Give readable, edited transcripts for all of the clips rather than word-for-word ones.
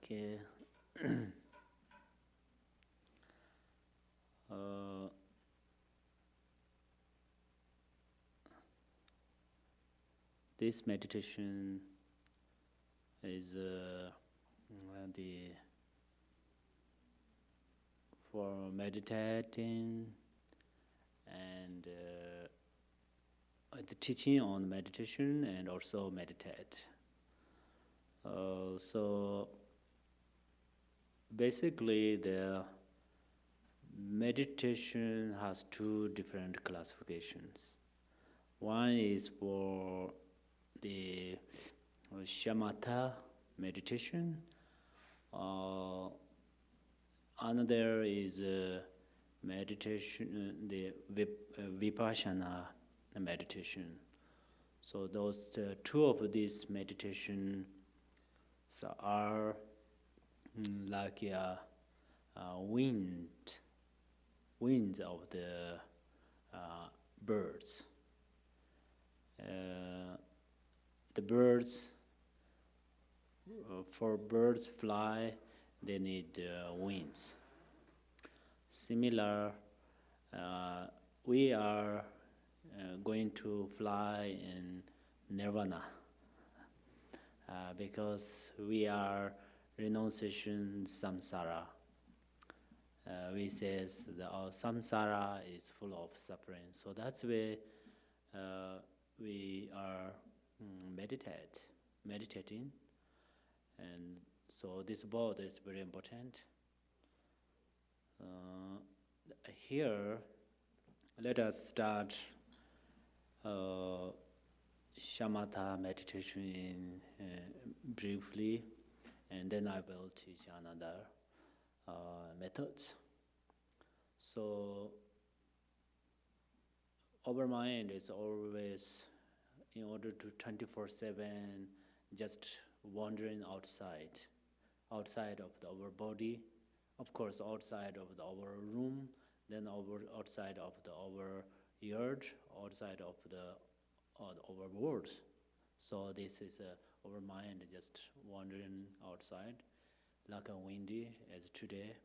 Okay. uh, this meditation is the for meditating and the teaching on meditation and also meditate. So basically, the meditation has two different classifications. One is for the shamatha meditation. Another is meditation, the vipassana meditation. So those two of these meditations are like wings of the birds. The birds, for birds fly, they need wings. Similar, we are going to fly in nirvana because we are renunciation samsara. We says that our samsara is full of suffering. So that's why we are meditating, and so this both is very important. Here, let us start shamatha meditation briefly, and then I will teach another methods. So our mind is always, in order to 24/7, just wandering outside of our body, of course, outside of our room, then outside of our yard, outside of our world. So this is our mind just wandering outside, like a windy as today.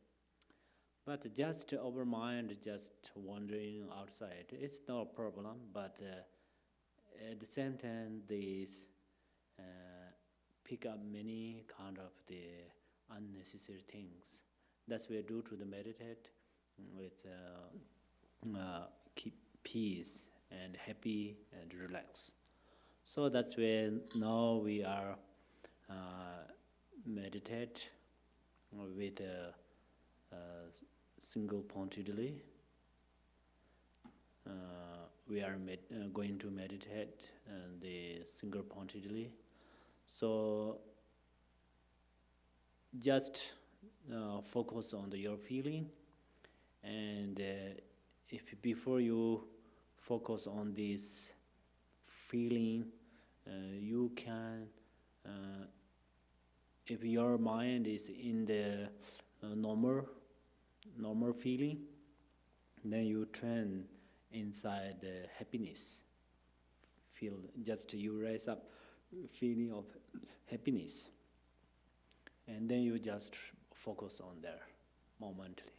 But just our mind just wandering outside, it's no problem. But at the same time, these pick up many kind of the unnecessary things. That's why due to the meditate, with keep peace and happy and relax. So that's why now we are meditate with single pointedly. We are going to meditate the single pointedly. So just focus on your feeling, and if before you focus on this feeling, you can, if your mind is in the normal feeling, then you turn inside the happiness. Feel just you raise up feeling of happiness, and then you just focus on there momentally.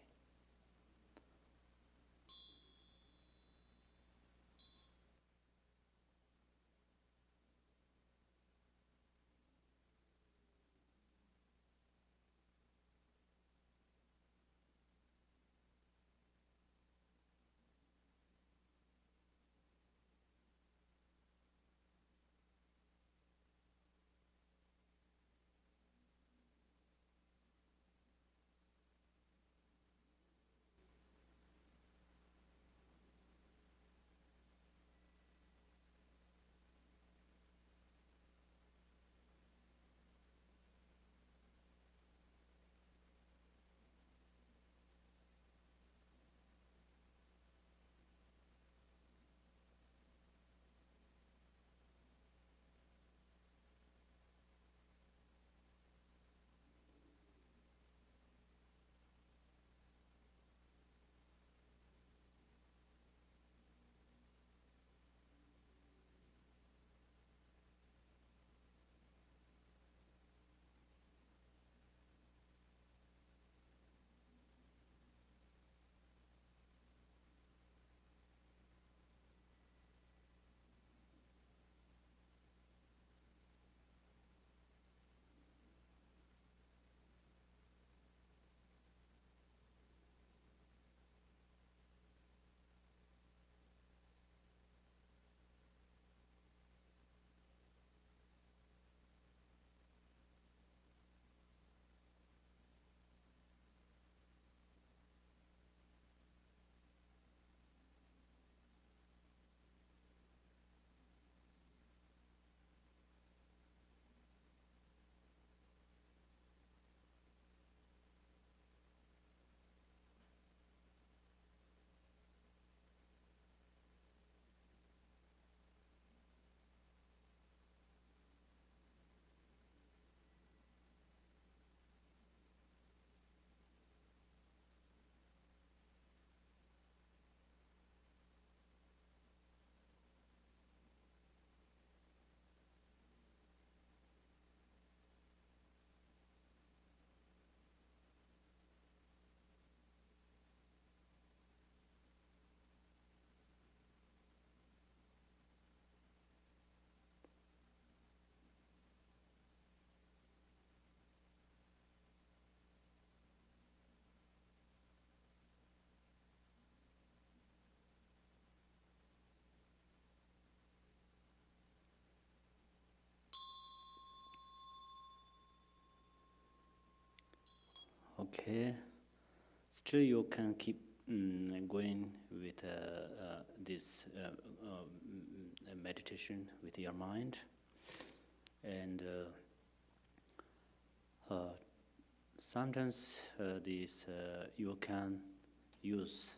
Okay. Still, you can keep going with this meditation with your mind, and sometimes this you can use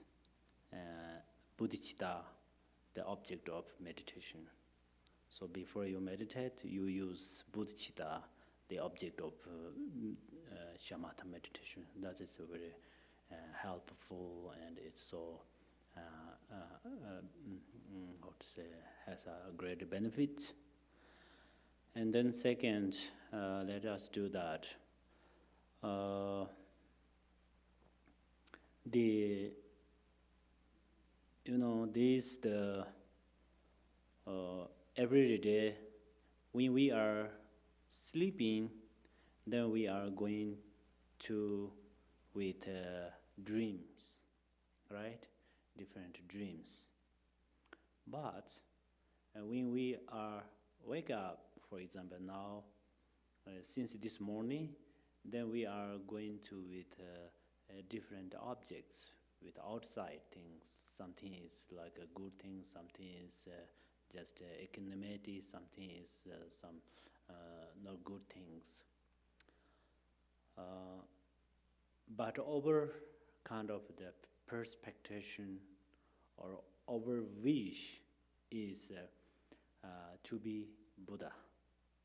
bodhicitta, the object of meditation. So before you meditate, you use bodhicitta, the object of shamatha meditation. That is very helpful, and it's so how to say, has a great benefit. And then second, let us do that. Every day when we are sleeping, then we are going to with dreams, right? Different dreams. But when we are wake up, for example, now, since this morning, then we are going to with different objects, with outside things. Something is like a good thing, something is just equanimity, something is some not good things. But over kind of the perspective or our wish is to be Buddha.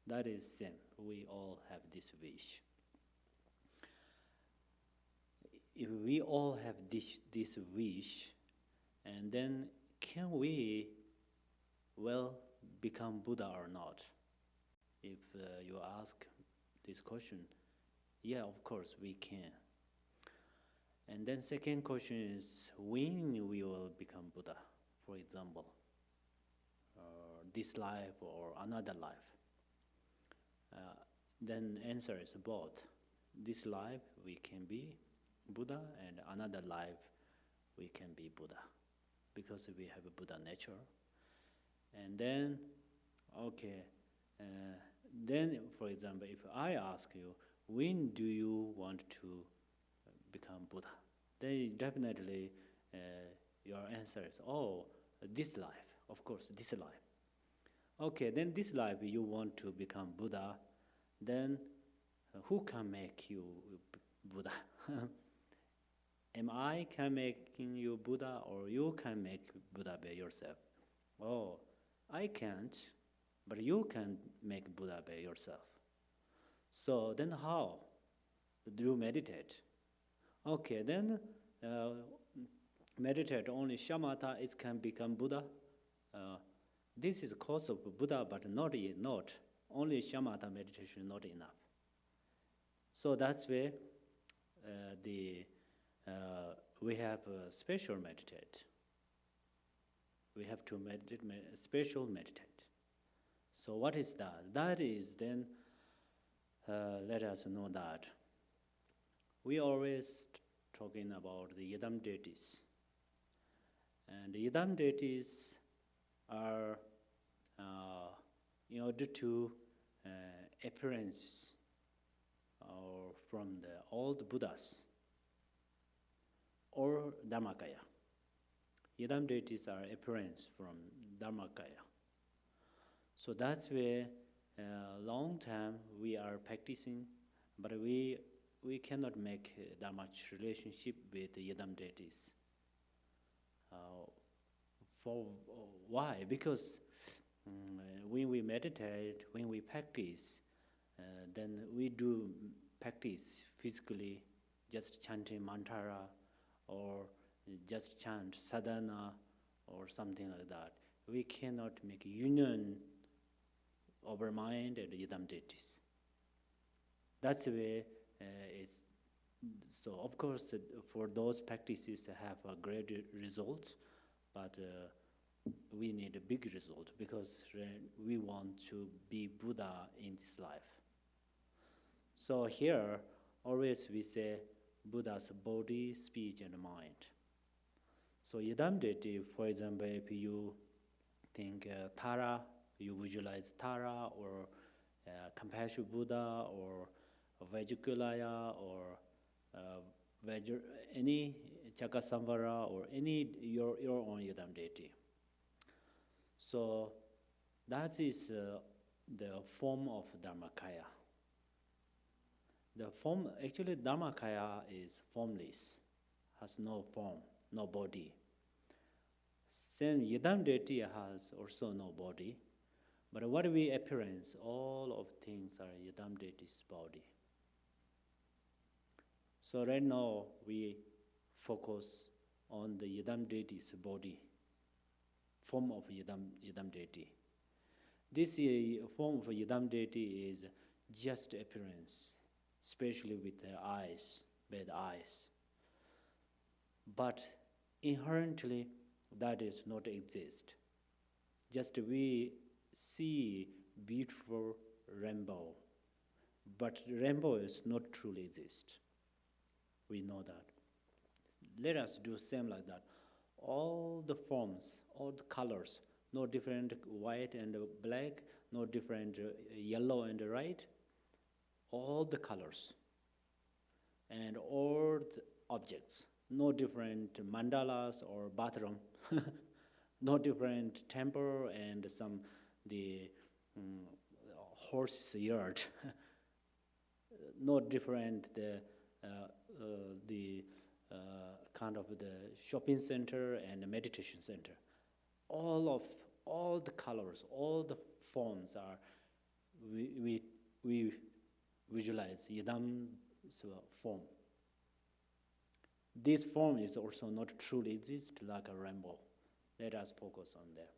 That is same. We all have this wish. If we all have this wish, and then can we become Buddha or not? If you ask this question, yeah, of course we can. And then second question is, when we will become Buddha, for example, this life or another life? Then answer is both. This life we can be Buddha, and another life we can be Buddha, because we have a Buddha nature. And then, okay, then for example, if I ask you, when do you want to become Buddha? Then definitely your answer is, this life, of course, this life. Okay, then this life you want to become Buddha, then who can make you Buddha? Am I can making you Buddha, or you can make Buddha by yourself? Oh, I can't, but you can make Buddha by yourself. So then how? Do you meditate? Okay, then meditate only shamatha, it can become Buddha. This is cause of Buddha, but not only shamatha meditation not enough. So that's where we have a special meditate. We have to meditate, special meditate. So what is that? That is then, let us know that we always talking about the yidam deities. And the yidam deities are in order to appearance or from the old Buddhas or Dharmakaya. Yidam deities are appearance from Dharmakaya. So that's where long time we are practicing, but we cannot make that much relationship with the Yidam deities. Why? Because when we meditate, when we practice, then we do practice physically, just chanting mantra or just chant sadhana or something like that. We cannot make union of our mind and Yidam deities. That's the way it's. So of course, for those practices have a great result, but we need a big result because we want to be Buddha in this life. So here, always we say Buddha's body, speech, and mind. So Yidam deity, for example, if you think Tara, you visualize Tara, or Compassion Buddha, or Vajikulaya, or uh, whether any Chakasamvara or any your own Yidam deity. So that is the form of Dharmakaya. The form, actually Dharmakaya is formless, has no form, no body. Same Yidam deity has also no body, but what we appearance, all of things are Yidam deity's body. So right now we focus on the Yidam deity's body, form of Yidam deity. This form of Yidam deity is just appearance, especially with the eyes, bad eyes. But inherently, that is not exist. Just we see beautiful rainbow, but rainbow is not truly exist. We know that. Let us do same like that. All the forms, all the colors, no different white and black, no different yellow and red, all the colors and all the objects, no different mandalas or bathroom, no different temple and some the horse yard, no different the kind of the shopping center and the meditation center. All the colors, all the forms are we visualize Yidam's form. This form is also not truly exist like a rainbow. Let us focus on that.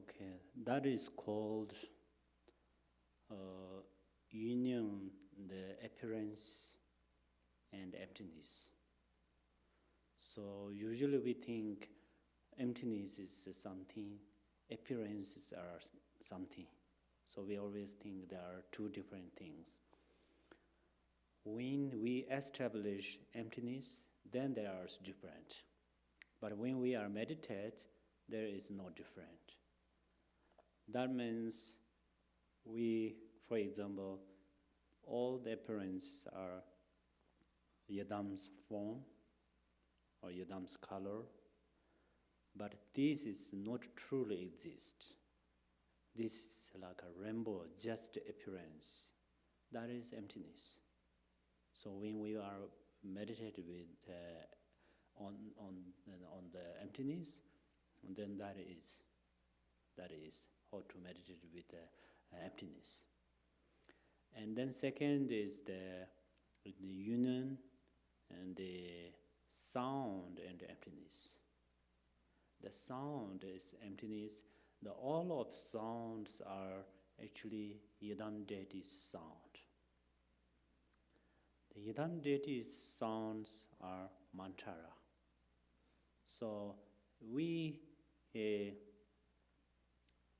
Okay, that is called union, the appearance and emptiness. So usually we think emptiness is something, appearances are something. So we always think there are two different things. When we establish emptiness, then they are different. But when we are meditate, there is no different. That means we, for example, all the appearances are Yadam's form or Yadam's color, but this is not truly exist. This is like a rainbow, just appearance. That is emptiness. So when we are meditated with on the emptiness, then that is how to meditate with emptiness. And then second is the union and the sound and emptiness. The sound is emptiness. All of sounds are actually Yidam deity's sound. The Yidam deity's sounds are mantra. So we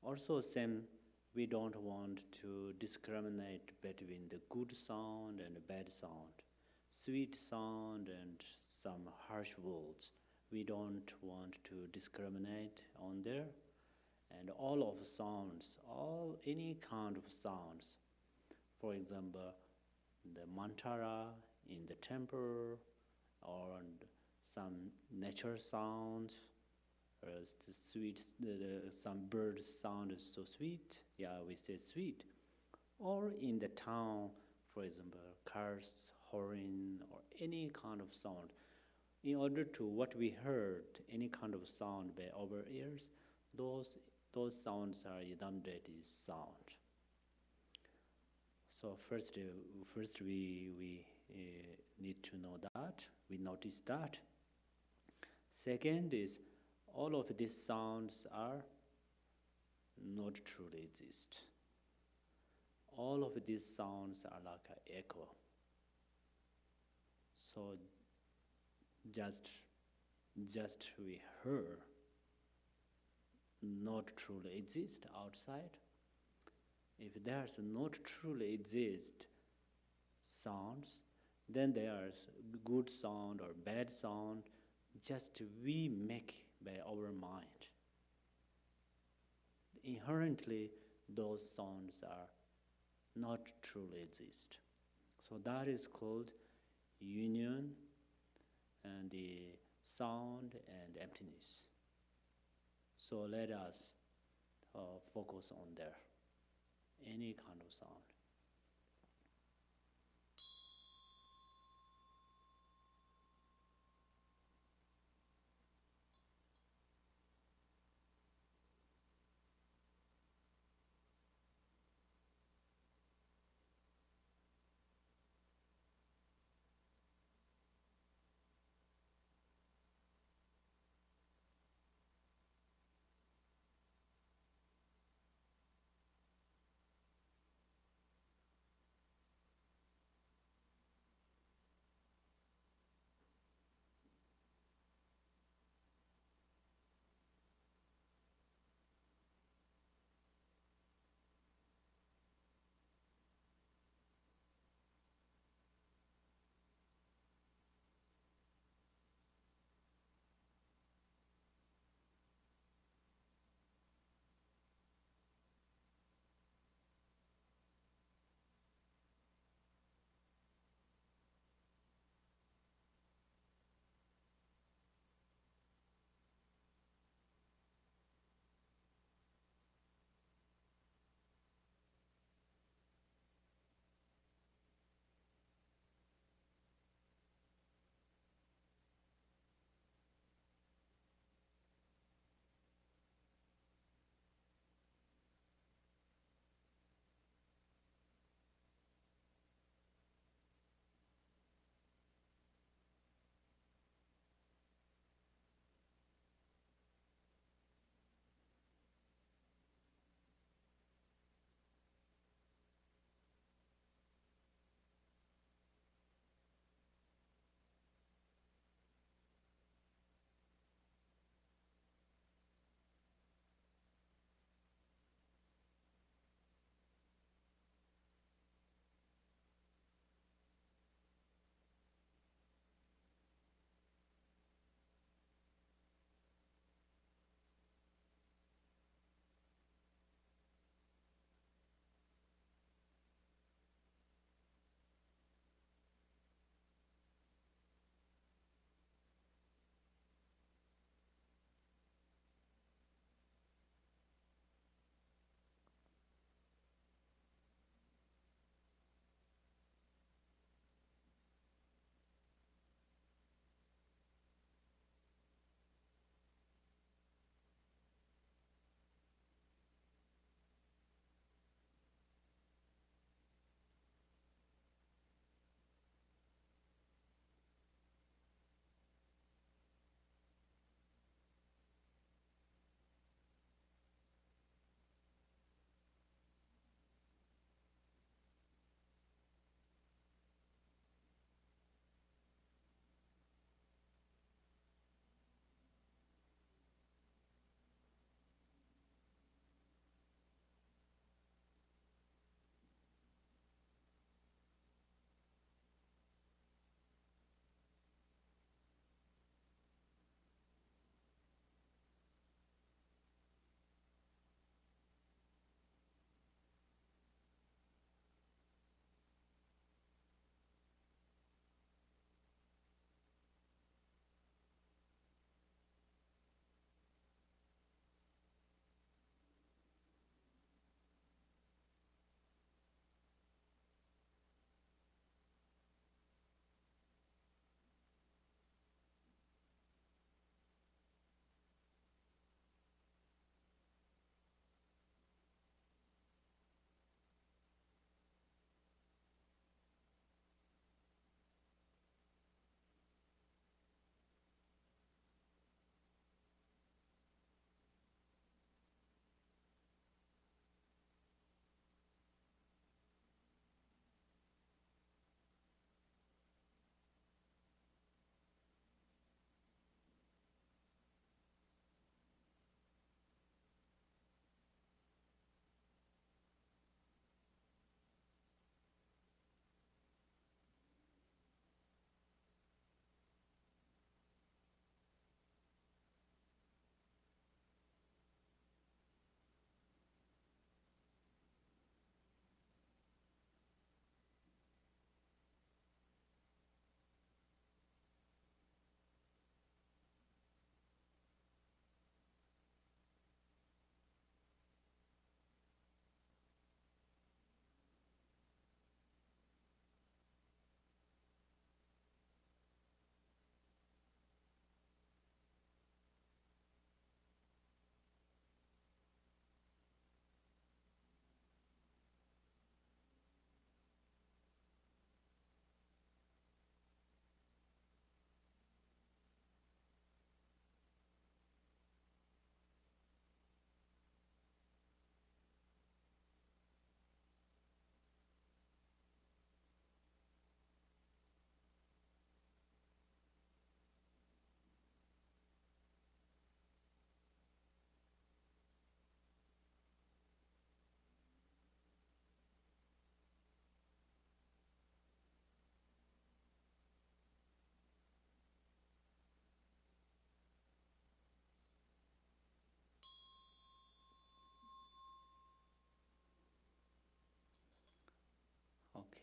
also same, we don't want to discriminate between the good sound and the bad sound, sweet sound and some harsh words. We don't want to discriminate on there. And all of sounds, any kind of sounds, for example, the mantra in the temple or some nature sounds, or the sweet, some bird sound is so sweet, yeah, we say sweet. Or in the town, for example, cars, horn, or any kind of sound. In order to what we heard, any kind of sound by our ears, those sounds are Yidam deity's sound. So first we need to know that, we notice that. Second is, all of these sounds are not truly exist. All of these sounds are like an echo. So just we heard not truly exist outside. If there's not truly exist sounds, then there's good sound or bad sound, just we make by our mind. Inherently, those sounds are not truly exist. So that is called union and the sound and emptiness. So let us focus on there, any kind of sound.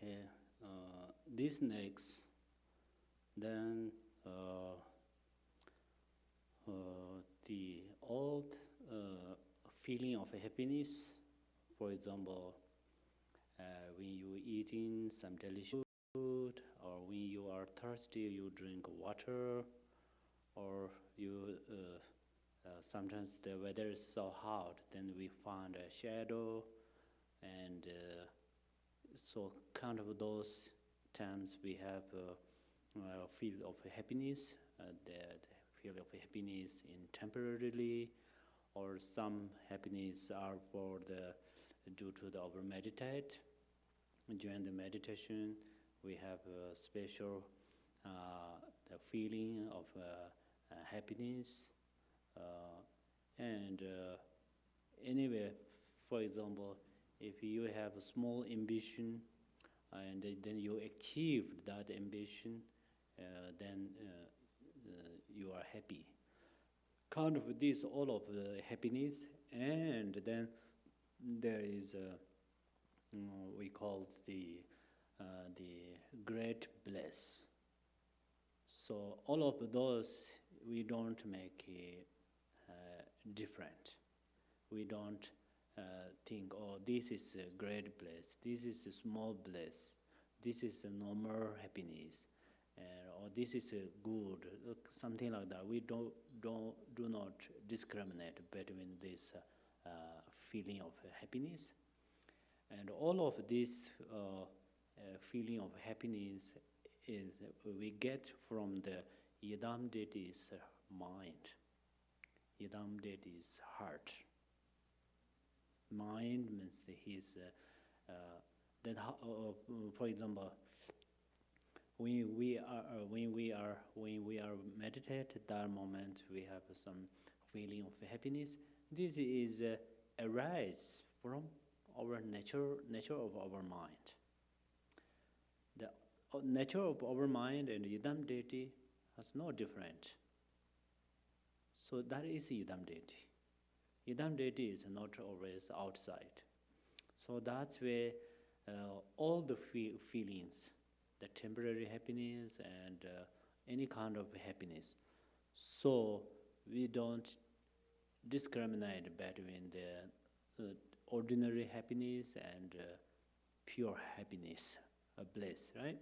Okay, this next, then uh, the old feeling of happiness, for example, when you eating some delicious food, or when you are thirsty, you drink water, or you sometimes the weather is so hot, then we find a shadow, and so kind of those times we have a feel of happiness, that feel of happiness in temporarily, or some happiness are for the due to the over meditate. During the meditation, we have a special the feeling of happiness, and anyway, for example, if you have a small ambition and then you achieve that ambition, then you are happy. Kind of this, all of the happiness, and then there is we call the great bliss. So all of those we don't make it different. We don't think, oh, this is a great bliss, this is a small bliss, this is a normal happiness, and or this is a good, something like that. We do not discriminate between this feeling of happiness, and all of this feeling of happiness is we get from the Yidam deity's mind. Yidam deity's heart. Mind means his that for example, when we are meditate, that moment we have some feeling of happiness. This is arise from our nature of our mind. The nature of our mind and Yidam deity has no different. So that is Yidam deity. Yidam deity is not always outside. So that's where all the feelings, the temporary happiness and any kind of happiness. So we don't discriminate between the ordinary happiness and pure happiness, bliss, right?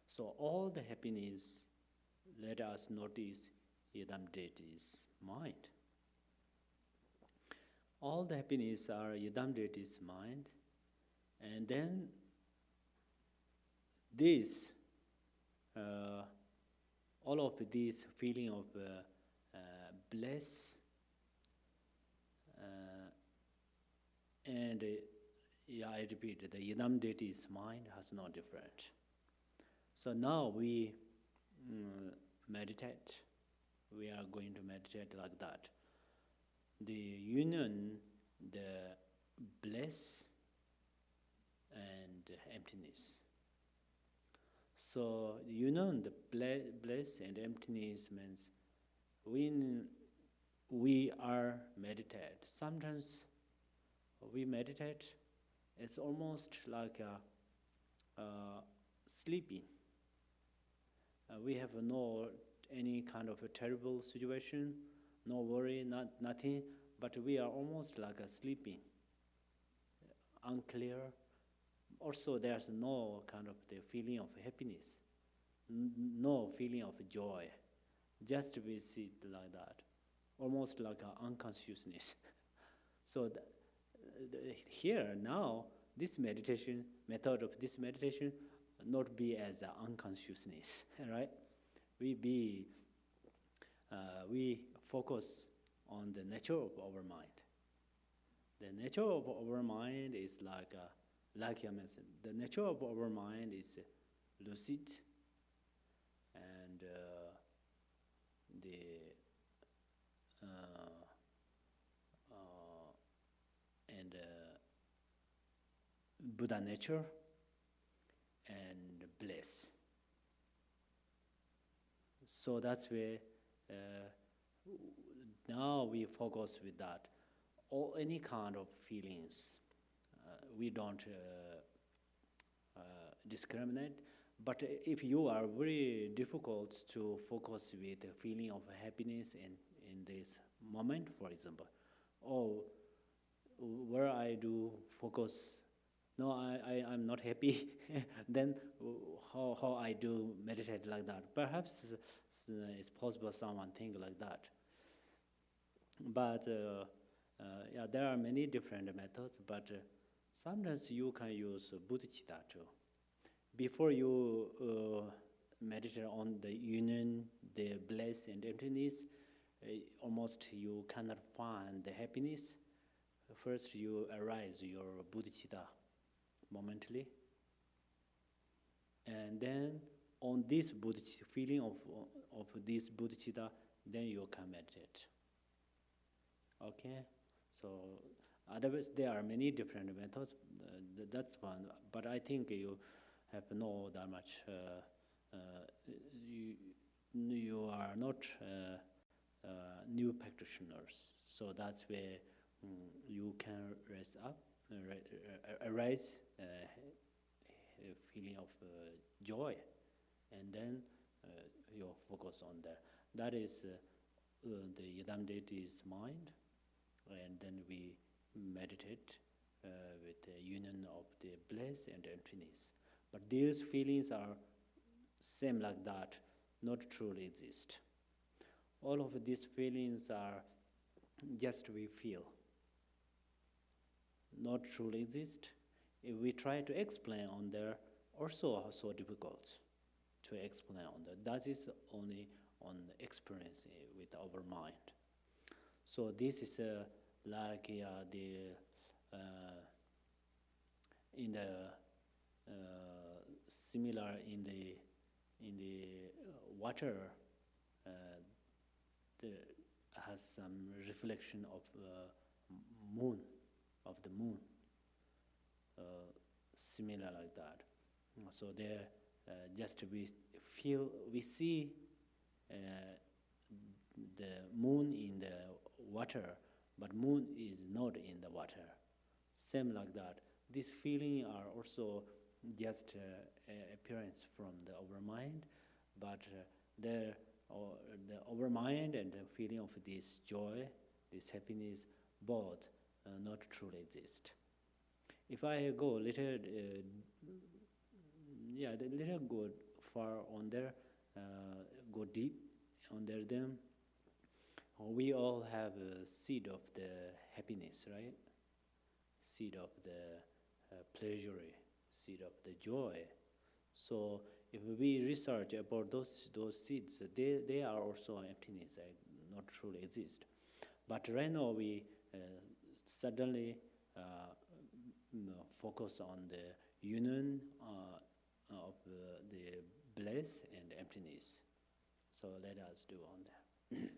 So all the happiness, let us notice Yidam deity's mind. All the happiness are Yidam deity's mind, and then this, all of this feeling of bliss, and yeah, I repeat, the Yidam deity's mind has no different. So now we meditate. We are going to meditate like that. The union, the bliss and emptiness. So union, the bliss and emptiness means when we are meditate, sometimes we meditate, it's almost like sleeping. We have no any kind of a terrible situation, no worry, nothing, but we are almost like sleeping, unclear. Also, there's no kind of the feeling of happiness, no feeling of joy. Just we sit like that, almost like an unconsciousness. So here now, this meditation method of this meditation not be as an unconsciousness, right? We focus on the nature of our mind. The nature of our mind is like I mentioned, the nature of our mind is lucid, and the Buddha nature and bliss. So that's where now we focus with that. Or any kind of feelings, we don't discriminate. But if you are very difficult to focus with the feeling of happiness in this moment, for example, or where I do focus, no, I'm not happy, then how I do meditate like that? Perhaps it's possible someone think like that. But yeah, there are many different methods, but sometimes you can use bodhicitta too. Before you meditate on the union, the bliss and emptiness, almost you cannot find the happiness. First, you arise your bodhicitta momentally, and then on this bodhicitta feeling of this bodhicitta, then you can meditate. Okay, so otherwise there are many different methods. That's one, but I think you have know that much. You, you are not new practitioners, so that's where you can rest up, arise a feeling of joy, and then you focus on that. That is the Yidam deity's mind, and then we meditate with the union of the bliss and emptiness. But these feelings are same like that, not truly exist. All of these feelings are just we feel, not truly exist. If we try to explain on there, also so difficult to explain on that. That is only on experience with our mind. So this is like the in the similar in the water, the has some reflection of moon, of the moon, similar like that. So there, just we see the moon in the water, but moon is not in the water. Same like that. These feelings are also just appearance from the our mind, but the our mind and the feeling of this joy, this happiness, both not truly exist. If I go little, the little go far on there, go deep on there, then we all have a seed of the happiness, right? Seed of the pleasure, seed of the joy. So if we research about those seeds, they are also emptiness, not truly exist. But right now we suddenly focus on the union of the bliss and emptiness. So let us do on that.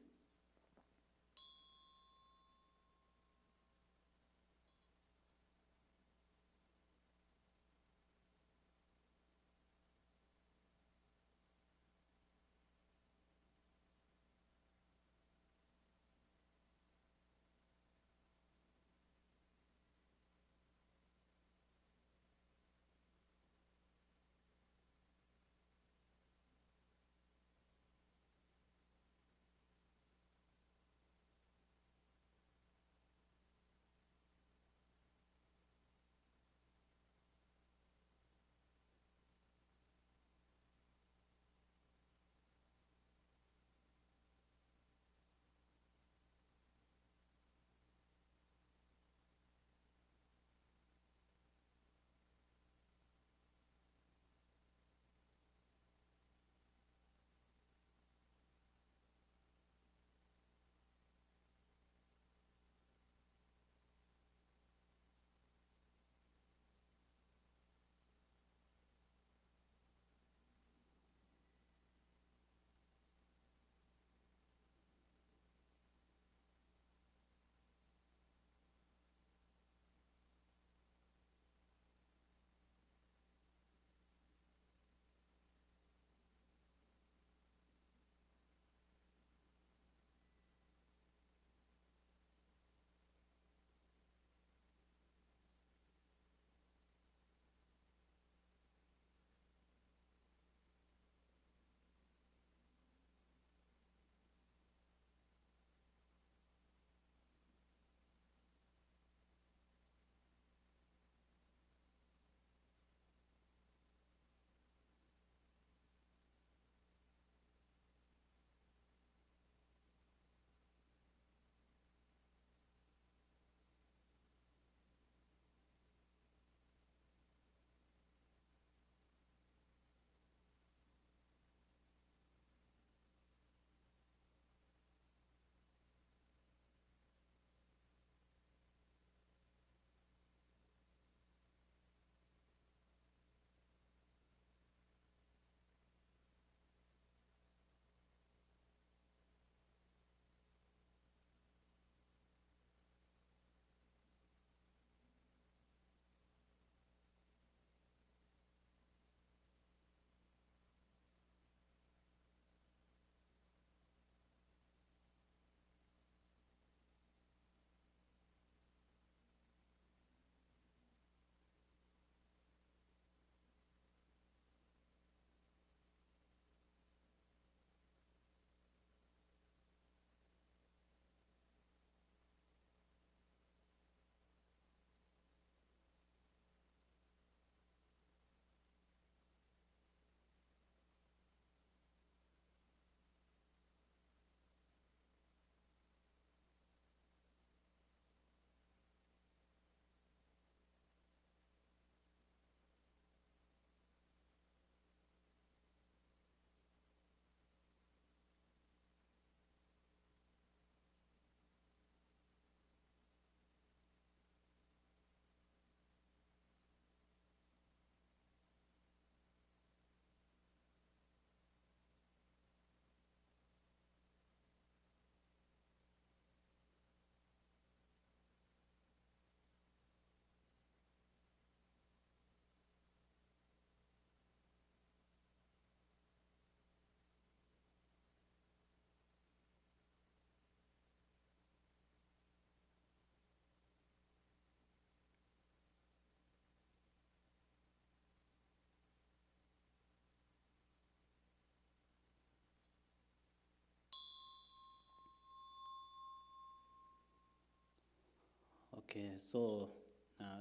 Okay, so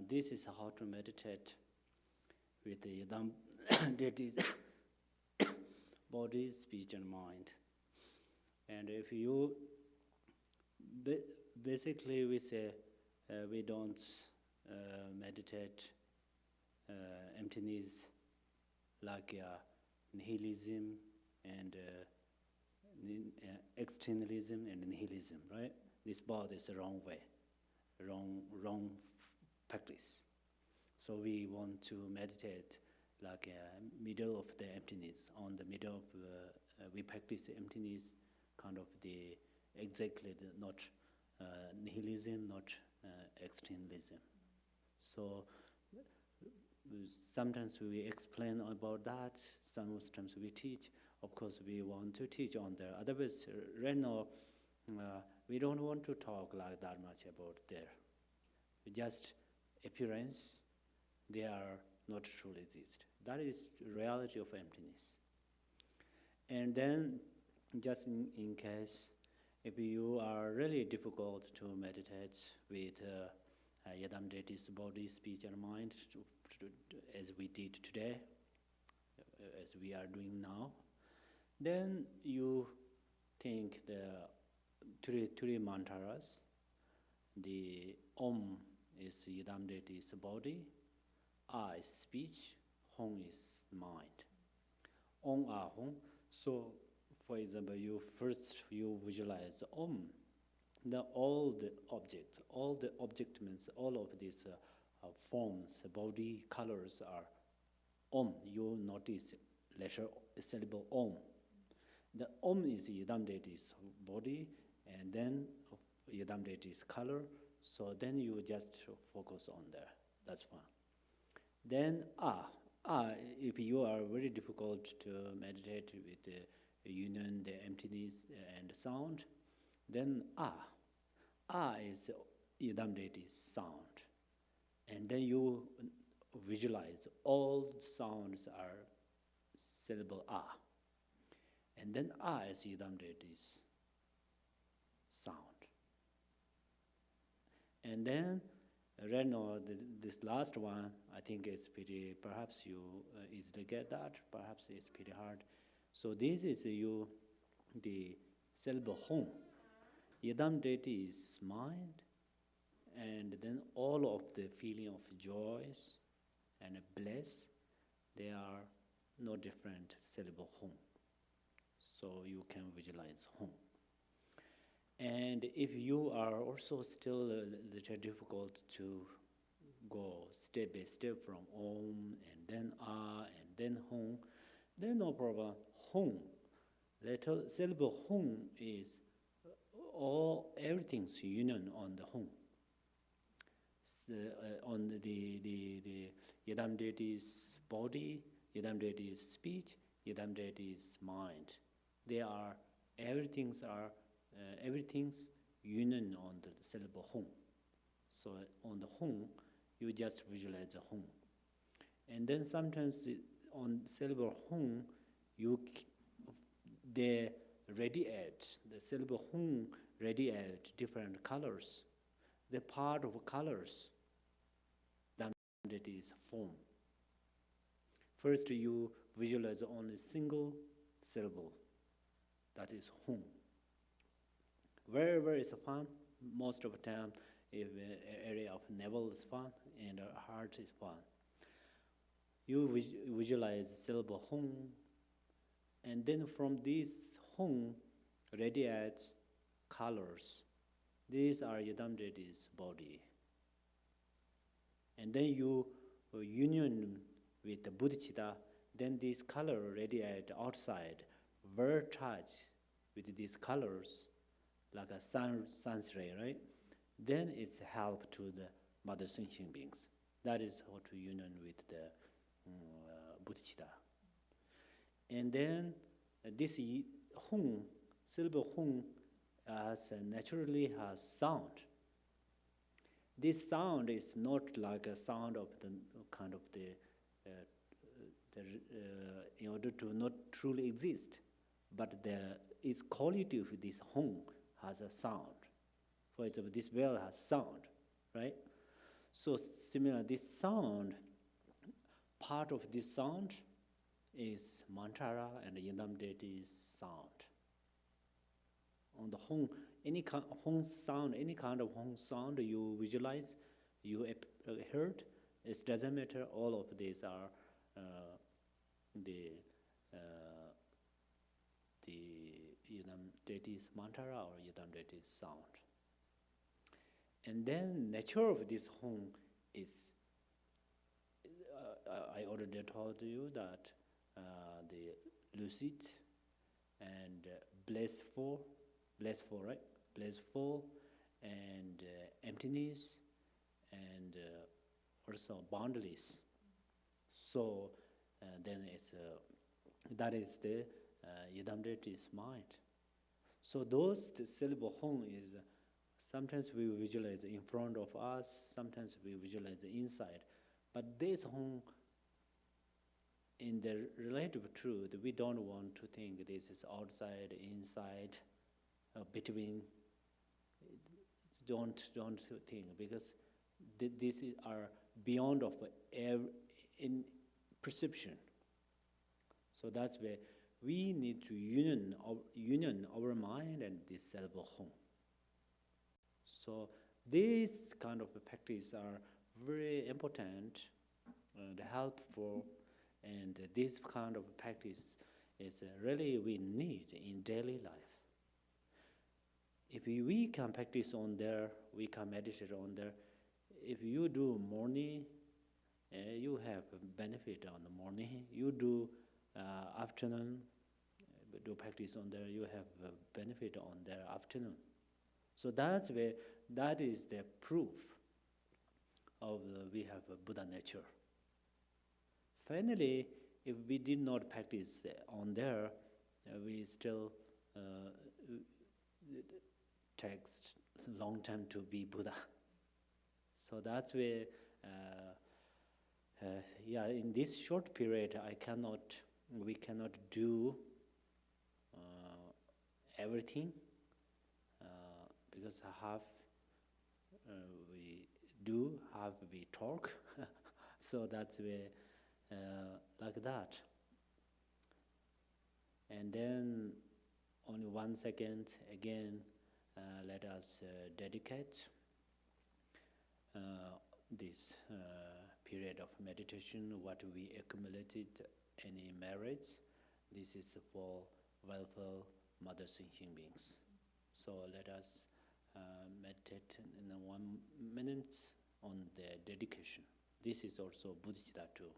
this is how to meditate with the yadam deities, body, speech, and mind. And if you basically we say we don't meditate emptiness like nihilism and externalism and nihilism, right? This both is the wrong way, wrong practice. So we want to meditate like middle of the emptiness. On the middle of we practice emptiness, kind of the exactly the, not nihilism, not externalism. So sometimes we explain about that. Sometimes we teach. Of course, we want to teach on there. Otherwise, right now, we don't want to talk like that much about there. Just appearance, they are not truly exist. That is reality of emptiness. And then, just in case, if you are really difficult to meditate with Yadam deity's body, speech, and mind, as we did today, as we are doing now, then you think the three mantras. The Om is Yadam deity's body, A is speech, Hong is mind. Om, A, Hong. So, for example, you visualize Om. Then all the object means all of these forms, body, colors are Om. You notice letter, syllable Om. The Om is Yadam deity's body, and then Yadam deity's color. So then you just focus on there. That's fine. Then if you are very difficult to meditate with the union, the emptiness, and the sound, then is Yadam deity's sound. And then you visualize all the sounds are syllable A. And then is Yadam deity's sound. And then right now, this last one, I think it's pretty, perhaps you easily get that, perhaps it's pretty hard. So this is the syllable Hong. Yadam deity is mind, and then all of the feeling of joys and bliss, they are no different syllable Hong. So you can visualize Hong. And if you are also still a little difficult to go step by step from Om and then and then Hong, then no problem. Hong, little syllable Hong is everything's union on the Hong. On the Yadam deity's body, Yadam deity's speech, Yadam deity's mind. They are everything's union on the syllable Hong. So on the Hong, you just visualize the Hong. And then sometimes on syllable Hong, they radiate, the syllable Hong radiate different colors. The part of colors, that is form. First you visualize only single syllable, that is Hong. Wherever is fun, most of the time, if area of navel is fun and heart is fun. You visualize syllable Hong, and then from this Hong radiates colors. These are Yadam deity's body. And then you union with the bodhicitta, then this color radiate outside, were touched with these colors, like a sun's ray, right? Then it's help to the mother sentient beings. That is how to union with the bodhicitta. And then this Hong, syllable Hong, naturally has sound. This sound is not like a sound of the kind of in order to not truly exist, but its quality of this Hong has a sound. For example, this bell has sound, right? So similar, this sound, part of this sound is mantra and Yidam deity's sound. On the Hong, any kind Hong sound, any kind of Hong sound you visualize, you heard, it doesn't matter. All of these are the Yidam deity's mantra or Yidam deity's sound. And then nature of this Hong is, I already told you that the lucid and blissful, right? Blissful and emptiness and also boundless. So then it's that is the Yidam deity's mind. So those the syllable Hong is sometimes we visualize in front of us, sometimes we visualize inside, but this Hong, in the relative truth, we don't want to think this is outside, inside, between. Don't think, because this is are beyond of in perception. So that's where we need to union our mind and this syllable Hong. So these kind of practice are very important and helpful, and this kind of practice is really we need in daily life. If we can practice on there, we can meditate on there. If you do morning, you have benefit on the morning. You do afternoon, do practice on there, you have benefit on their afternoon. So that's where, that is the proof of we have a Buddha nature. Finally, if we did not practice on there, we still takes long time to be Buddha. So that's where, in this short period, we cannot do everything, because half we do, half we talk. So that's where, like that. And then only 1 second again, let us dedicate this period of meditation, what we accumulated, any merits. This is for welfare mothers and human beings. So let us meditate in 1 minute on the dedication. This is also Buddhista too.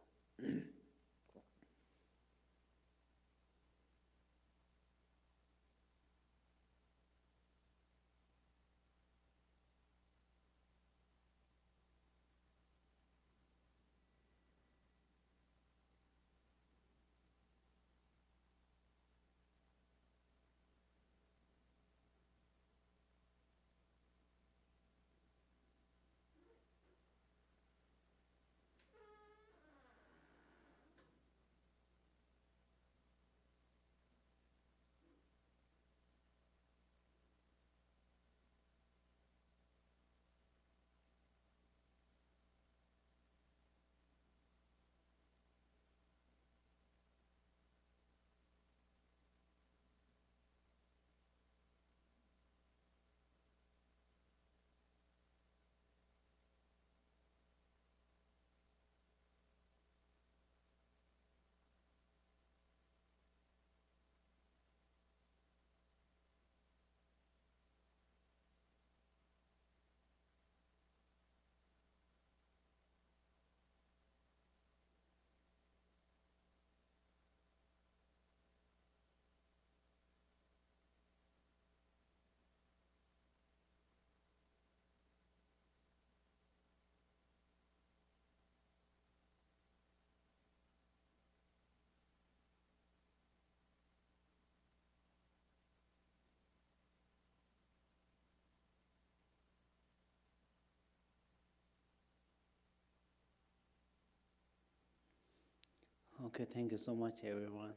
Okay, thank you so much, everyone.